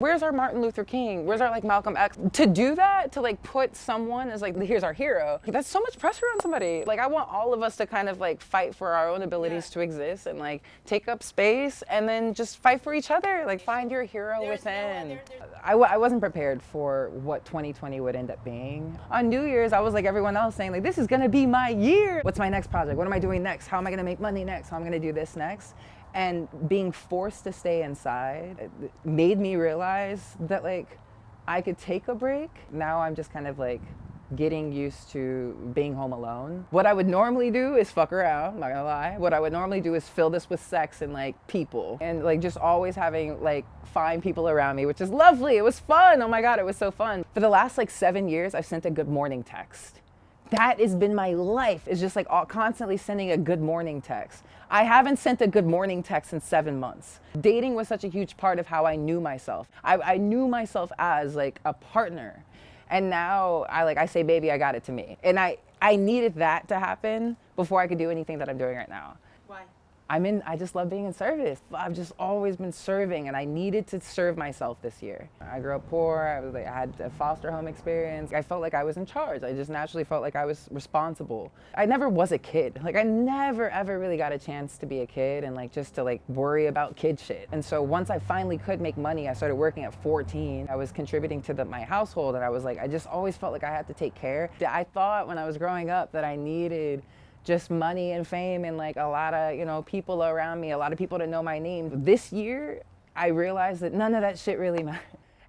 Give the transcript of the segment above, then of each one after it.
where's our Martin Luther King? Where's our like Malcolm X? To do that, to like put someone as like, here's our hero, that's so much pressure on somebody. Like I want all of us to kind of like fight for our own abilities to exist and like take up space and then just fight for each other. Like find your hero within. I wasn't prepared for what 2020 would end up being. On New Year's, I was like everyone else saying like, this is gonna be my year. What's my next project? What am I doing next? How am I gonna make money next? How am I gonna do this next? And being forced to stay inside it made me realize that like I could take a break. Now I'm just kind of like getting used to being home alone. What I would normally do is fuck around, I'm not gonna lie. What I would normally do is fill this with sex and like people and like just always having like fine people around me, which is lovely. It was fun. Oh my God, it was so fun. For the last like 7 years, I've sent a good morning text. That has been my life, is just like constantly sending a good morning text. I haven't sent a good morning text in 7 months. Dating was such a huge part of how I knew myself. I knew myself as like a partner. And now I say, baby, I got it to me. And I needed that to happen before I could do anything that I'm doing right now. Why? I just love being in service. I've just always been serving and I needed to serve myself this year. I grew up poor, I had a foster home experience. I felt like I was in charge. I just naturally felt like I was responsible. I never was a kid. Like I never ever really got a chance to be a kid and like just to like worry about kid shit. And so once I finally could make money, I started working at 14. I was contributing to my household and I was like, I just always felt like I had to take care. I thought when I was growing up that I needed just money and fame and like a lot of, you know, people around me, a lot of people to know my name. This year, I realized that none of that shit really mattered.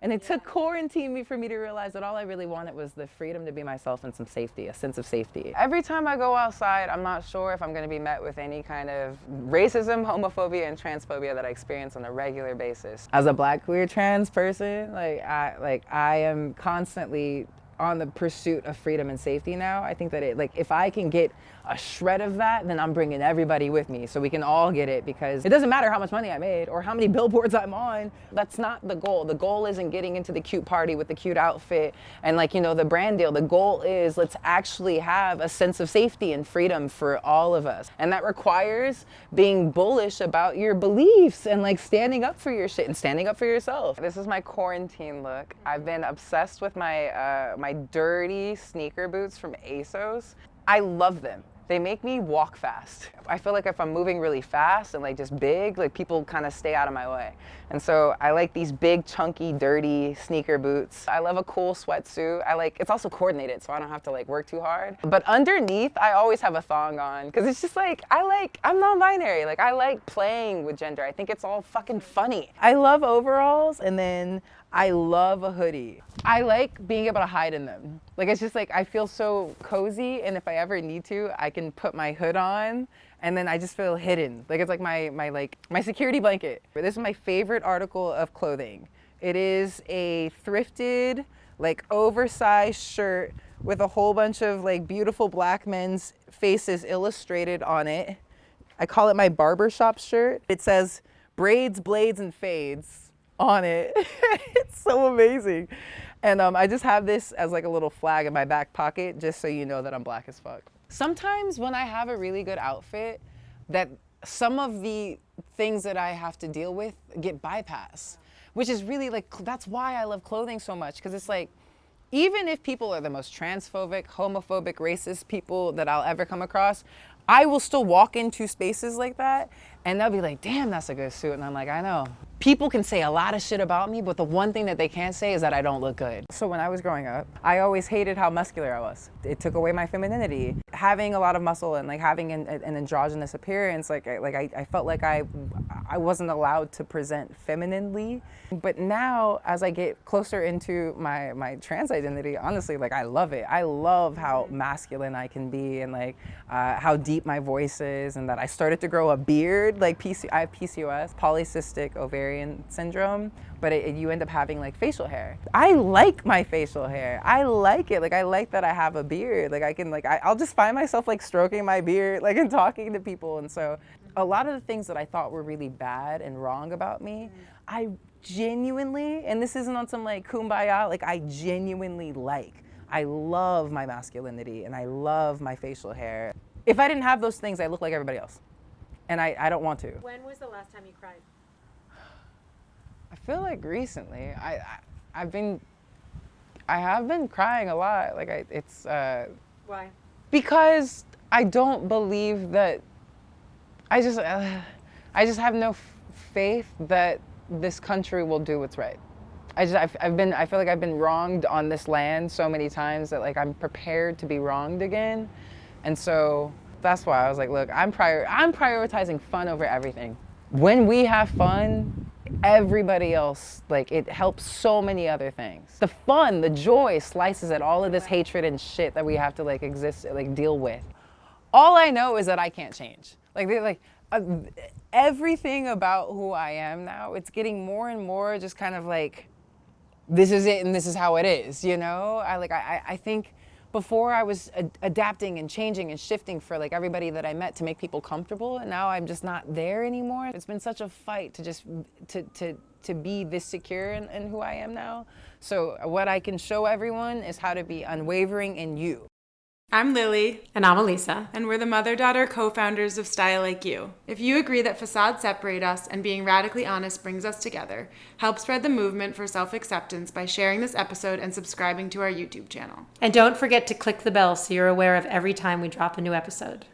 And it took quarantine for me to realize that all I really wanted was the freedom to be myself and some safety, a sense of safety. Every time I go outside, I'm not sure if I'm gonna be met with any kind of racism, homophobia, and transphobia that I experience on a regular basis. As a Black queer trans person, I am constantly on the pursuit of freedom and safety now. I think that if I can get a shred of that, then I'm bringing everybody with me so we can all get it, because it doesn't matter how much money I made or how many billboards I'm on. That's not the goal. The goal isn't getting into the cute party with the cute outfit and like, you know, the brand deal. The goal is let's actually have a sense of safety and freedom for all of us. And that requires being bullish about your beliefs and like standing up for your shit and standing up for yourself. This is my quarantine look. I've been obsessed with my my dirty sneaker boots from ASOS. I love them. They make me walk fast. I feel like if I'm moving really fast and like just big, like people kind of stay out of my way. And so I like these big, chunky, dirty sneaker boots. I love a cool sweatsuit. It's also coordinated, so I don't have to like work too hard. But underneath, I always have a thong on, because it's just like, I'm non-binary. Like I like playing with gender. I think it's all fucking funny. I love overalls, and then I love a hoodie. I like being able to hide in them. Like it's just like, I feel so cozy, and if I ever need to, I can put my hood on and then I just feel hidden. Like it's like my security blanket. This is my favorite article of clothing. It is a thrifted, like oversized shirt with a whole bunch of like beautiful Black men's faces illustrated on it. I call it my barbershop shirt. It says braids, blades, and fades on it. It's so amazing. And I just have this as like a little flag in my back pocket, just so you know that I'm Black as fuck. Sometimes when I have a really good outfit, that some of the things that I have to deal with get bypassed, which is really like, that's why I love clothing so much, because it's like, even if people are the most transphobic, homophobic, racist people that I'll ever come across, I will still walk into spaces like that and they'll be like, damn, that's a good suit. And I'm like, I know. People can say a lot of shit about me, but the one thing that they can't say is that I don't look good. So when I was growing up, I always hated how muscular I was. It took away my femininity. Having a lot of muscle and like having an androgynous appearance, I felt like I wasn't allowed to present femininely. But now, as I get closer into my trans identity, honestly, like I love it. I love how masculine I can be, and like how deep my voice is, and that I started to grow a beard. Like I have PCOS, polycystic ovarian syndrome, but you end up having like facial hair. I like my facial hair. I like it. Like I like that I have a beard. Like I can I'll just find myself like stroking my beard, like and talking to people. And so a lot of the things that I thought were really bad and wrong about me, I genuinely, and this isn't on some like kumbaya, like I genuinely like. I love my masculinity and I love my facial hair. If I didn't have those things, I look like everybody else. And I don't want to. When was the last time you cried? I feel like recently, I have been crying a lot. Like Why? because I don't believe that, I just have no faith that this country will do what's right. I feel like I've been wronged on this land so many times that like I'm prepared to be wronged again. And so that's why I was like, look, I'm prioritizing fun over everything. When we have fun, everybody else, like, it helps so many other things. The fun, the joy slices at all of this hatred and shit that we have to like deal with. All I know is that I can't change. Everything about who I am now, it's getting more and more just kind of like, this is it and this is how it is, you know? I think before I was adapting and changing and shifting for like everybody that I met to make people comfortable, and now I'm just not there anymore. It's been such a fight to just to be this secure in who I am now. So what I can show everyone is how to be unwavering in you. I'm Lily. And I'm Elisa. And we're the mother-daughter co-founders of StyleLikeU. If you agree that facades separate us and being radically honest brings us together, help spread the movement for self-acceptance by sharing this episode and subscribing to our YouTube channel. And don't forget to click the bell so you're aware of every time we drop a new episode.